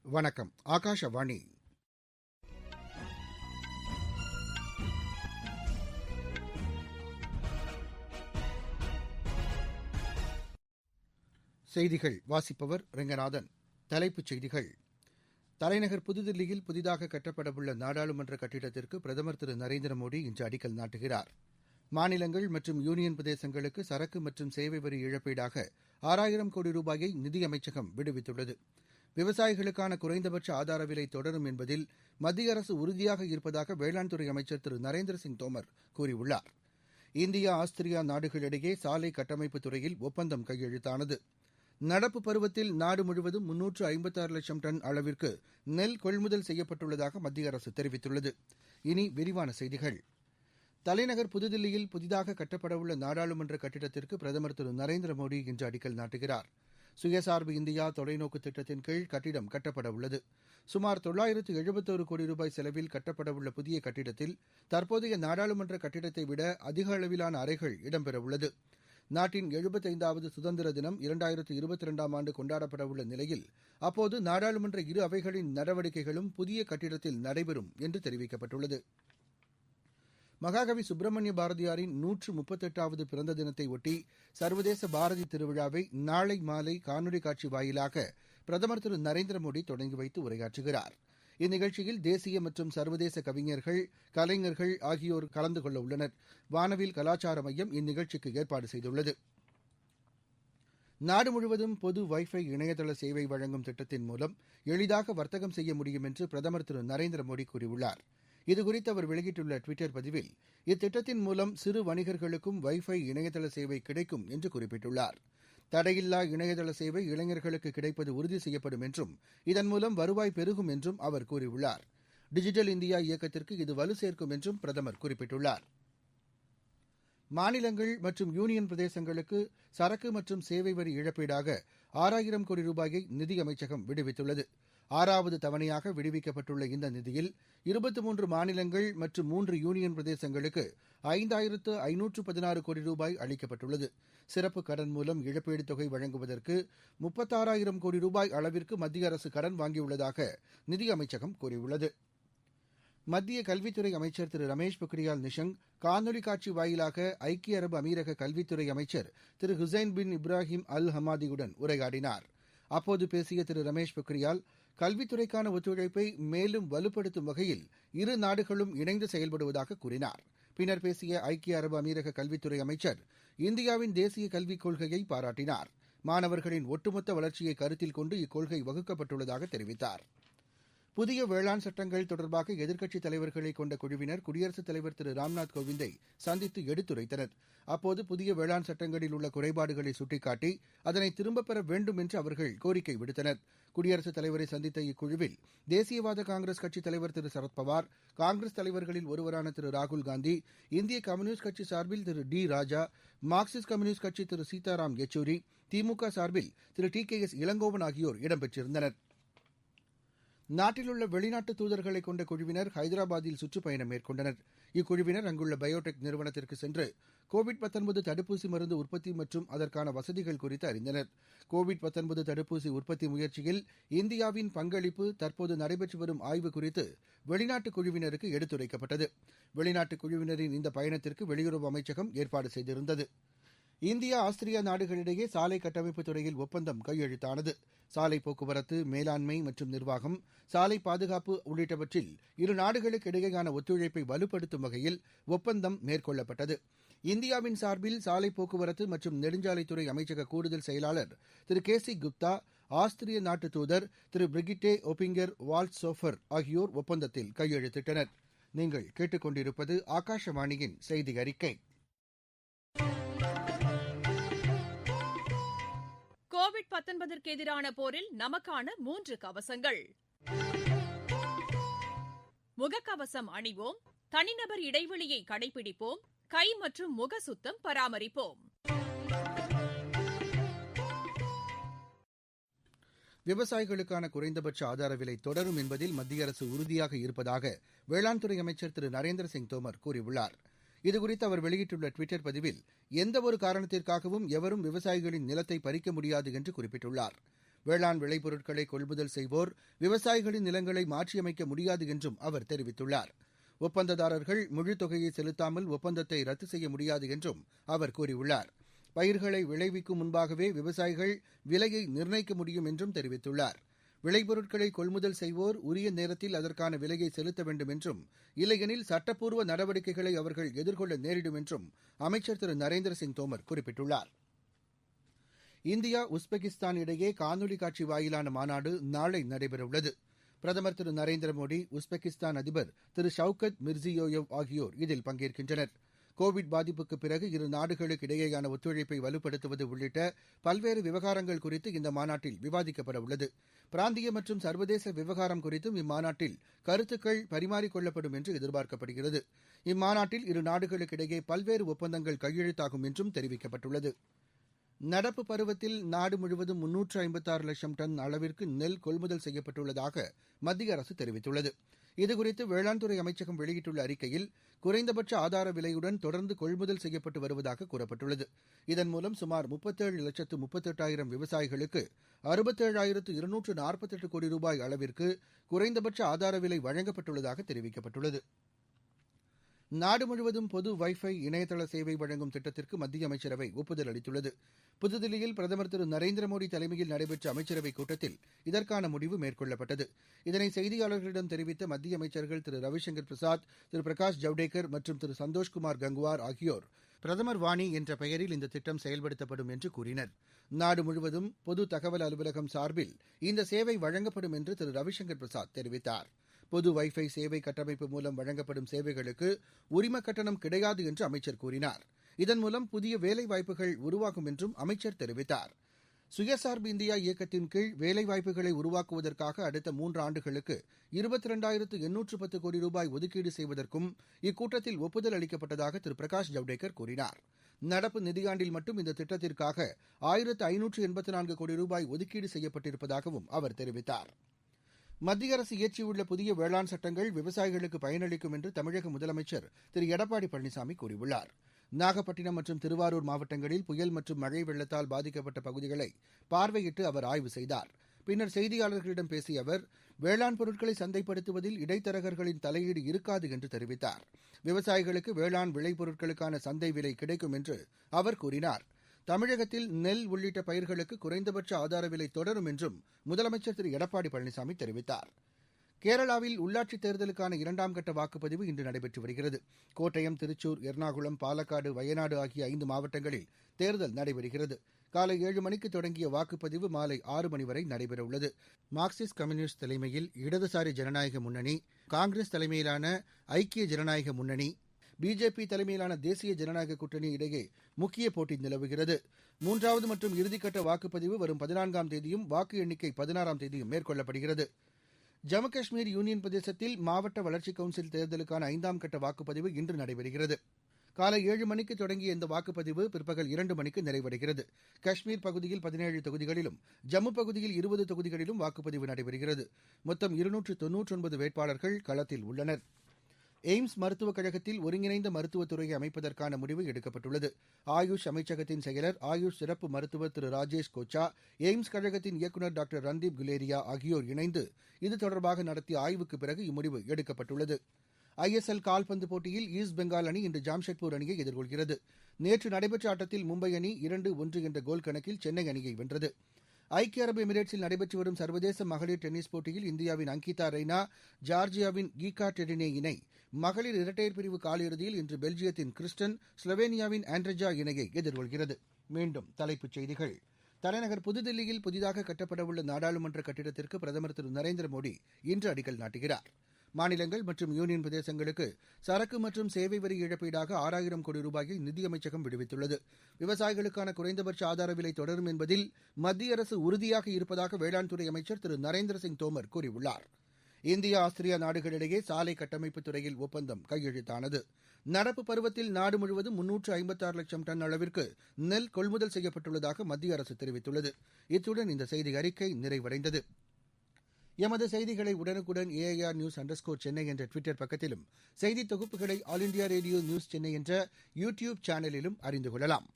வணக்கம். ஆகாஷவாணி. செய்திகள் வாசிப்பவர் ரெங்கநாதன். தலைப்புச் செய்திகள். தலைநகர் புதுதில்லியில் புதிதாக கட்டப்படவுள்ள நாடாளுமன்ற கட்டிடத்திற்கு பிரதமர் திரு நரேந்திர மோடி இன்று அடிக்கல் நாட்டுகிறார். மாநிலங்கள் மற்றும் யூனியன் பிரதேசங்களுக்கு சரக்கு மற்றும் சேவை வரி இழப்பீடாக 6000 கோடி ரூபாயை நிதியமைச்சகம் விடுவித்துள்ளது. விவசாயிகளுக்கான குறைந்தபட்ச ஆதார விலை தொடரும் என்பதில் மத்திய அரசு உறுதியாக இருப்பதாக வேளாண் துறை அமைச்சர் திரு நரேந்திர சிங் தோமர் கூறியுள்ளார். இந்தியா ஆஸ்திரியா நாடுகளிடையே சாலை கட்டமைப்பு துறையில் ஒப்பந்தம் கையெழுத்தானது. நடப்பு பருவத்தில் நாடு முழுவதும் 356 லட்சம் டன் அளவிற்கு நெல் கொள்முதல் செய்யப்பட்டுள்ளதாக மத்திய அரசு தெரிவித்துள்ளது. இனி விரிவான செய்திகள். தலைநகர் புதுதில்லியில் புதிதாக கட்டப்படவுள்ள நாடாளுமன்ற கட்டிடத்திற்கு பிரதமர் திரு நரேந்திர மோடி இன்று அடிக்கல் நாட்டுகிறார். சுயசார்பு இந்தியா தொலைநோக்கு திட்டத்தின் கீழ் கட்டிடம் கட்டப்படவுள்ளது. சுமார் 971 கோடி ரூபாய் செலவில் கட்டப்படவுள்ள புதிய கட்டிடத்தில் தற்போதைய நாடாளுமன்ற கட்டிடத்தை விட அதிக அளவிலான அறைகள் இடம்பெறவுள்ளது. நாட்டின் 75வது சுதந்திர தினம் 2022ஆம் ஆண்டு கொண்டாடப்படவுள்ள நிலையில் அப்போது நாடாளுமன்ற இரு அவைகளின் நடவடிக்கைகளும் புதிய கட்டிடத்தில் நடைபெறும் என்று தெரிவிக்கப்பட்டுள்ளது. மகாகவி சுப்பிரமணிய பாரதியாரின் 138வது பிறந்த தினத்தை ஒட்டி சர்வதேச பாரதி திருவிழாவை நாளை மாலை காணொலி காட்சி வாயிலாக பிரதமர் திரு நரேந்திர மோடி தொடங்கி வைத்து உரையாற்றுகிறார். இந்நிகழ்ச்சியில் தேசிய மற்றும் சர்வதேச கவிஞர்கள், கலைஞர்கள் ஆகியோர் கலந்து கொள்ள உள்ளனர். வானவில் கலாச்சார மையம் இந்நிகழ்ச்சிக்கு ஏற்பாடு செய்துள்ளது. நாடு முழுவதும் பொது வைஃபை இணையதள சேவை வழங்கும் திட்டத்தின் மூலம் எளிதாக வர்த்தகம் செய்ய முடியும் என்று பிரதமர் திரு நரேந்திர மோடி கூறியுள்ளார். இதுகுறித்து அவர் வெளியிட்டுள்ள டுவிட்டர் பதிவில் இத்திட்டத்தின் மூலம் சிறு வணிகர்களுக்கும் வைஃபை இணையதள சேவை கிடைக்கும் என்று குறிப்பிட்டுள்ளார். தடையில்லா இணையதள சேவை இளைஞர்களுக்கு கிடைப்பது உறுதி செய்யப்படும் என்றும் இதன் மூலம் வருவாய் பெருகும் என்றும் அவர் கூறியுள்ளார். டிஜிட்டல் இந்தியா இயக்கத்திற்கு இது வலு சேர்க்கும் என்றும் பிரதமர் குறிப்பிட்டுள்ளார். மாநிலங்கள் மற்றும் யூனியன் பிரதேசங்களுக்கு சரக்கு மற்றும் சேவை வரி இழப்பீடாக 6000 கோடி ரூபாயை நிதியமைச்சகம் விடுவித்துள்ளது. 6வது தவணையாக விடுவிக்கப்பட்டுள்ள இந்த நிதியில் 23 மாநிலங்கள் மற்றும் 3 யூனியன் பிரதேசங்களுக்கு 5516 கோடி ரூபாய் அளிக்கப்பட்டுள்ளது. சிறப்பு கடன் மூலம் இழப்பீடு தொகை வழங்குவதற்கு 36000 கோடி ரூபாய் அளவிற்கு மத்திய அரசு கடன் வாங்கியுள்ளதாக நிதியமைச்சகம் கூறியுள்ளது. மத்திய கல்வித்துறை அமைச்சர் திரு ரமேஷ் பொக்ரியால் நிஷங்க் காணொலி காட்சி வாயிலாக ஐக்கிய அரபு அமீரக கல்வித்துறை அமைச்சர் திரு ஹுசைன் பின் இப்ராஹிம் அல் ஹமாதியுடன் உரையாடினார். அப்போது பேசிய திரு ரமேஷ் பொக்ரியால் கல்வித்துறைக்கான ஒத்துழைப்பை மேலும் வலுப்படுத்தும் வகையில் இரு நாடுகளும் இணைந்து செயல்படுவதாக கூறினார். பின்னர் பேசிய ஐக்கிய அரபு அமீரக கல்வித்துறை அமைச்சர் இந்தியாவின் தேசிய கல்விக் கொள்கையை பாராட்டினார். மாணவர்களின் ஒட்டுமொத்த வளர்ச்சியை கருத்தில் கொண்டு இக்கொள்கை வகுக்கப்பட்டுள்ளதாக தெரிவித்தார். புதிய வேளாண் சட்டங்கள் தொடர்பாக எதிர்க்கட்சித் தலைவர்களை கொண்ட குழுவினர் குடியரசுத் தலைவர் திரு ராம்நாத் கோவிந்தை சந்தித்து எடுத்துரைத்தனர். அப்போது புதிய வேளாண் சட்டங்களில் உள்ள குறைபாடுகளை சுட்டிக்காட்டி அதனை திரும்பப் பெற வேண்டும் என்று அவர்கள் கோரிக்கை விடுத்தனர். குடியரசுத் தலைவரை சந்தித்த இக்குழுவில் தேசியவாத காங்கிரஸ் கட்சித் தலைவர் திரு சரத்பவார், காங்கிரஸ் தலைவர்களில் ஒருவரான திரு ராகுல்காந்தி, இந்திய கம்யூனிஸ்ட் கட்சி சார்பில் திரு டி ராஜா, மார்க்சிஸ்ட் கம்யூனிஸ்ட் கட்சி திரு சீதாராம் யெச்சூரி, திமுக சார்பில் திரு TKS இளங்கோவன் ஆகியோர் இடம்பெற்றிருந்தனர். நாட்டிலுள்ள வெளிநாட்டு தூதர்களை கொண்ட குழுவினர் ஹைதராபாத்தில் சுற்றுப்பயணம் மேற்கொண்டனர். இக்குழுவினர் அங்குள்ள பயோடெக் நிறுவனத்திற்கு சென்று கோவிட்-19 தடுப்பூசி மருந்து உற்பத்தி மற்றும் அதற்கான வசதிகள் குறித்து அறிந்தனர். கோவிட்-19 தடுப்பூசி உற்பத்தி முயற்சியில் இந்தியாவின் பங்களிப்பு, தற்போது நடைபெற்று வரும் ஆய்வு குறித்து வெளிநாட்டு குழுவினருக்கு எடுத்துரைக்கப்பட்டது. வெளிநாட்டு குழுவினரின் இந்த பயணத்திற்கு வெளியுறவு அமைச்சகம் ஏற்பாடு செய்திருந்தது. இந்தியா ஆஸ்திரியா நாடுகளிடையே சாலை கட்டமைப்பு துறையில் ஒப்பந்தம் கையெழுத்தானது. சாலை போக்குவரத்து, மேலாண்மை மற்றும் நிர்வாகம், சாலை பாதுகாப்பு உள்ளிட்டவற்றில் இரு நாடுகளுக்கு இடையேயான ஒத்துழைப்பை வலுப்படுத்தும் வகையில் ஒப்பந்தம் மேற்கொள்ளப்பட்டது. இந்தியாவின் சார்பில் சாலை போக்குவரத்து மற்றும் நெடுஞ்சாலைத்துறை அமைச்சக கூடுதல் செயலாளர் திரு KC குப்தா, ஆஸ்திரிய நாட்டு தூதர் திரு பிரிகிட்டே ஒபிங்கர் வால்ட்சோஃபர் ஆகியோர் ஒப்பந்தத்தில் கையெழுத்திட்டனர். நீங்கள் கேட்டுக்கொண்டிருப்பது ஆகாஷவாணியின் செய்தி அறிக்கை. கோவிட்-19 எதிரான போரில் நமக்கான 3 கவசங்கள். முகக்கவசம் அணிவோம், தனிநபர் இடைவெளியை கடைபிடிப்போம், கை மற்றும் முக சுத்தம் பராமரிப்போம். விவசாயிகளுக்கான குறைந்தபட்ச ஆதார விலை தொடரும் என்பதில் மத்திய அரசு உறுதியாக இருப்பதாக வேளாண் துறை அமைச்சர் திரு நரேந்திர சிங் தோமர் கூறியுள்ளார். இதுகுறித்து அவர் வெளியிட்டுள்ள டுவிட்டர் பதிவில் எந்தவொரு காரணத்திற்காகவும் எவரும் விவசாயிகளின் நிலத்தை பறிக்க முடியாது என்று குறிப்பிட்டுள்ளார். வேளாண் விளைபொருட்களை கொள்முதல் செய்வோர் விவசாயிகளின் நிலங்களை மாற்றியமைக்க முடியாது என்றும் அவர் தெரிவித்துள்ளார். ஒப்பந்ததாரர்கள் முழு தொகையை செலுத்தாமல் ஒப்பந்தத்தை ரத்து செய்ய முடியாது என்றும் அவர் கூறியுள்ளார். பயிர்களை விளைவிக்கும் முன்பாகவே விவசாயிகள் விலையை நிர்ணயிக்க முடியும் என்றும் தெரிவித்துள்ளார். விளைபொருட்களை கொள்முதல் செய்வோர் உரிய நேரத்தில் அதற்கான விலையை செலுத்த வேண்டும் என்றும், இல்லையெனில் சட்டப்பூர்வ நடவடிக்கைகளை அவர்கள் எதிர்கொள்ள நேரிடும் என்றும் அமைச்சர் திரு நரேந்திர சிங் தோமர் குறிப்பிட்டுள்ளார். இந்தியா உஸ்பெகிஸ்தான் இடையே காணொலி காட்சி வாயிலான மாநாடு நாளை நடைபெறவுள்ளது. பிரதமர் திரு நரேந்திர மோடி, உஸ்பெகிஸ்தான் அதிபர் திரு ஷவுகத் மிர்சியோயவ் ஆகியோர் இதில் பங்கேற்கின்றனர். கோவிட் பாதிப்புக்கு பிறகு இரு நாடுகளுக்கு இடையேயான ஒத்துழைப்பை வலுப்படுத்துவது உள்ளிட்ட பல்வேறு விவகாரங்கள் குறித்து இந்த மாநாட்டில் விவாதிக்கப்பட உள்ளது. பிராந்திய மற்றும் சர்வதேச விவகாரம் குறித்தும் இம்மாநாட்டில் கருத்துக்கள் பரிமாறிக்கொள்ளப்படும் என்று எதிர்பார்க்கப்படுகிறது. இம்மாநாட்டில் இரு நாடுகளுக்கு இடையே பல்வேறு ஒப்பந்தங்கள் கையெழுத்தாகும் என்றும் தெரிவிக்கப்பட்டுள்ளது. நடப்பு பருவத்தில் நாடு முழுவதும் 356 லட்சம் டன் அளவிற்கு நெல் கொள்முதல் செய்யப்பட்டுள்ளதாக மத்திய அரசு தெரிவித்துள்ளது. இதுகுறித்து வேளாண் துறை அமைச்சகம் வெளியிட்டுள்ள அறிக்கையில், குறைந்தபட்ச ஆதார விலையுடன் தொடர்ந்து கொள்முதல் செய்யப்பட்டு வருவதாக கூறப்பட்டுள்ளது. இதன் மூலம் சுமார் 37,38,000 விவசாயிகளுக்கு 67,248 கோடி ரூபாய் அளவிற்கு குறைந்தபட்ச ஆதார விலை வழங்கப்பட்டுள்ளதாக தெரிவிக்கப்பட்டுள்ளது. நாடு முழுவதும் பொது வைஃபை இணையதள சேவை வழங்கும் திட்டத்திற்கு மத்திய அமைச்சரவை ஒப்புதல் அளித்துள்ளது. புதுதில்லியில் பிரதமர் திரு நரேந்திர மோடி தலைமையில் நடைபெற்ற அமைச்சரவைக் கூட்டத்தில் இதற்கான முடிவு மேற்கொள்ளப்பட்டது. இதனை செய்தியாளர்களிடம் தெரிவித்த மத்திய அமைச்சர்கள் திரு ரவிசங்கர் பிரசாத், திரு பிரகாஷ் ஜவ்டேகர் மற்றும் திரு சந்தோஷ்குமார் கங்குவார் ஆகியோர் பிரதமர் வாணி என்ற பெயரில் இந்த திட்டம் செயல்படுத்தப்படும் என்று கூறினர். நாடு முழுவதும் பொது தகவல் அலுவலகம் சார்பில் இந்த சேவை வழங்கப்படும் என்று திரு ரவிசங்கர் பிரசாத் தெரிவித்தார். பொது வைஃபை சேவை கட்டமைப்பு மூலம் வழங்கப்படும் சேவைகளுக்கு உரிம கட்டணம் கிடையாது என்று அமைச்சர் கூறினார். இதன் மூலம் புதிய வேலைவாய்ப்புகள் உருவாகும் என்றும் அமைச்சர் தெரிவித்தார். சுயசார்பு இந்தியா இயக்கத்தின் கீழ் வேலைவாய்ப்புகளை உருவாக்குவதற்காக அடுத்த 3 ஆண்டுகளுக்கு 22,810 கோடி ரூபாய் ஒதுக்கீடு செய்வதற்கும் இக்கூட்டத்தில் ஒப்புதல் அளிக்கப்பட்டதாக திரு பிரகாஷ் ஜவ்டேகர் கூறினார். நடப்பு நிதியாண்டில் மட்டும் இந்த திட்டத்திற்காக 1,584 கோடி ரூபாய் ஒதுக்கீடு செய்யப்பட்டிருப்பதாகவும் அவர் தெரிவித்தார். மத்திய அரசு இயற்றியுள்ள புதிய வேளாண் சட்டங்கள் விவசாயிகளுக்கு பயனளிக்கும் என்று தமிழக முதலமைச்சர் திரு எடப்பாடி பழனிசாமி கூறியுள்ளார். நாகப்பட்டினம் மற்றும் திருவாரூர் மாவட்டங்களில் புயல் மற்றும் மழை வெள்ளத்தால் பாதிக்கப்பட்ட பகுதிகளை பார்வையிட்டு அவர் ஆய்வு செய்தார். பின்னர் செய்தியாளர்களிடம் பேசிய அவர், வேளாண் பொருட்களை சந்தைப்படுத்துவதில் இடைத்தரகர்களின் தலையீடு இருக்காது என்று தெரிவித்தார். விவசாயிகளுக்கு வேளாண் விளைபொருட்களுக்கான சந்தை விலை கிடைக்கும் என்று அவர் கூறினார். தமிழகத்தில் நெல் உள்ளிட்ட பயிர்களுக்கு குறைந்தபட்ச ஆதார விலை தொடரும் என்றும் முதலமைச்சர் திரு எடப்பாடி பழனிசாமி தெரிவித்தார். கேரளாவில் உள்ளாட்சித் தேர்தலுக்கான 2ஆம் கட்ட வாக்குப்பதிவு இன்று நடைபெற்று வருகிறது. கோட்டயம், திருச்சூர், எர்ணாகுளம், பாலக்காடு, வயநாடு ஆகிய 5 மாவட்டங்களில் தேர்தல் நடைபெறுகிறது. காலை 7 மணிக்கு தொடங்கிய வாக்குப்பதிவு மாலை 6 மணி வரை நடைபெறவுள்ளது. மார்க்சிஸ்ட் கம்யூனிஸ்ட் தலைமையில் இடதுசாரி ஜனநாயக முன்னணி, காங்கிரஸ் தலைமையிலான ஐக்கிய ஜனநாயக முன்னணி, பிஜேபி தலைமையிலான தேசிய ஜனநாயக கூட்டணி இடையே முக்கிய போட்டி நிலவுகிறது. 3வது மற்றும் இறுதிக்கட்ட வாக்குப்பதிவு வரும் 14ஆம் தேதியும் வாக்கு எண்ணிக்கை 16ஆம் தேதியும் மேற்கொள்ளப்படுகிறது. ஜம்மு காஷ்மீர் யூனியன் பிரதேசத்தில் மாவட்ட வளர்ச்சி கவுன்சில் தேர்தலுக்கான 5ஆம் கட்ட வாக்குப்பதிவு இன்று நடைபெறுகிறது. காலை 7 மணிக்கு தொடங்கிய இந்த வாக்குப்பதிவு பிற்பகல் 2 மணிக்கு நிறைவடைகிறது. காஷ்மீர் பகுதியில் 17 தொகுதிகளிலும், ஜம்மு பகுதியில் 20 தொகுதிகளிலும் வாக்குப்பதிவு நடைபெறுகிறது. மொத்தம் 299 வேட்பாளர்கள் களத்தில் உள்ளனர். எய்ம்ஸ் மருத்துவக் கழகத்தில் ஒருங்கிணைந்த மருத்துவத்துறையை அமைப்பதற்கான முடிவு எடுக்கப்பட்டுள்ளது. ஆயுஷ் அமைச்சகத்தின் செயலர், ஆயுஷ் சிறப்பு மருத்துவர் திரு ராஜேஷ் கோச்சா, எய்ம்ஸ் கழகத்தின் இயக்குநர் டாக்டர் ரன்தீப் குலேரியா ஆகியோர் இணைந்து இது தொடர்பாக நடத்திய ஆய்வுக்கு பிறகு இம்முடிவு எடுக்கப்பட்டுள்ளது. ஐஎஸ்எல் கால்பந்து போட்டியில் ஈஸ்ட் பெங்கால் அணி இன்று ஜாம்ஷெட்பூர் அணியை எதிர்கொள்கிறது. நேற்று நடைபெற்ற ஆட்டத்தில் மும்பை அணி 2-1 என்ற கோல் கணக்கில் சென்னை அணியை வென்றது. ஐக்கிய அரபு எமிரேட்ஸில் நடைபெற்று வரும் சர்வதேச மகளிர் டென்னிஸ் போட்டியில் இந்தியாவின் அங்கிதா ரெய்னா, ஜார்ஜியாவின் கீகா டெரினே இணை மகளிர் இரட்டையர் பிரிவு காலிறுதியில் இன்று பெல்ஜியத்தின் கிறிஸ்டன், ஸ்லோவேனியாவின் ஆண்ட்ரெஜா இணையை எதிர்கொள்கிறது. மீண்டும் தலைப்புச் செய்திகள். தலைநகர் புதுதில்லியில் புதிதாக கட்டப்படவுள்ள நாடாளுமன்ற கட்டிடத்திற்கு பிரதமர் திரு நரேந்திர மோடி இன்று அடிக்கல் நாட்டுகிறார். மாநிலங்கள் மற்றும் யூனியன் பிரதேசங்களுக்கு சரக்கு மற்றும் சேவை வரி இழப்பீடாக 6,000 கோடி ரூபாயை நிதியமைச்சகம் விடுவித்துள்ளது. விவசாயிகளுக்கான குறைந்தபட்ச ஆதார விலை தொடரும் என்பதில் மத்திய அரசு உறுதியாக இருப்பதாக வேளாண் துறை அமைச்சர் திரு நரேந்திர சிங் தோமர் கூறியுள்ளார். இந்தியா, ஆஸ்திரியா நாடுகளிடையே சாலை கட்டமைப்பு துறையில் ஒப்பந்தம் கையெழுத்தானது. நடப்பு பருவத்தில் நாடு முழுவதும் 356 லட்சம் டன் அளவிற்கு நெல் கொள்முதல் செய்யப்பட்டுள்ளதாக மத்திய அரசு தெரிவித்துள்ளது. இத்துடன் இந்த செய்தி அறிக்கை நிறைவடைந்தது. எமது செய்திகளை உடனுக்குடன் AIR நியூஸ் _சென்னை என்ற ட்விட்டர் பக்கத்திலும், செய்தி தொகுப்புகளை all India radio news Chennai என்ற யூடியூப் சேனலிலும் அறிந்து கொள்ளலாம்.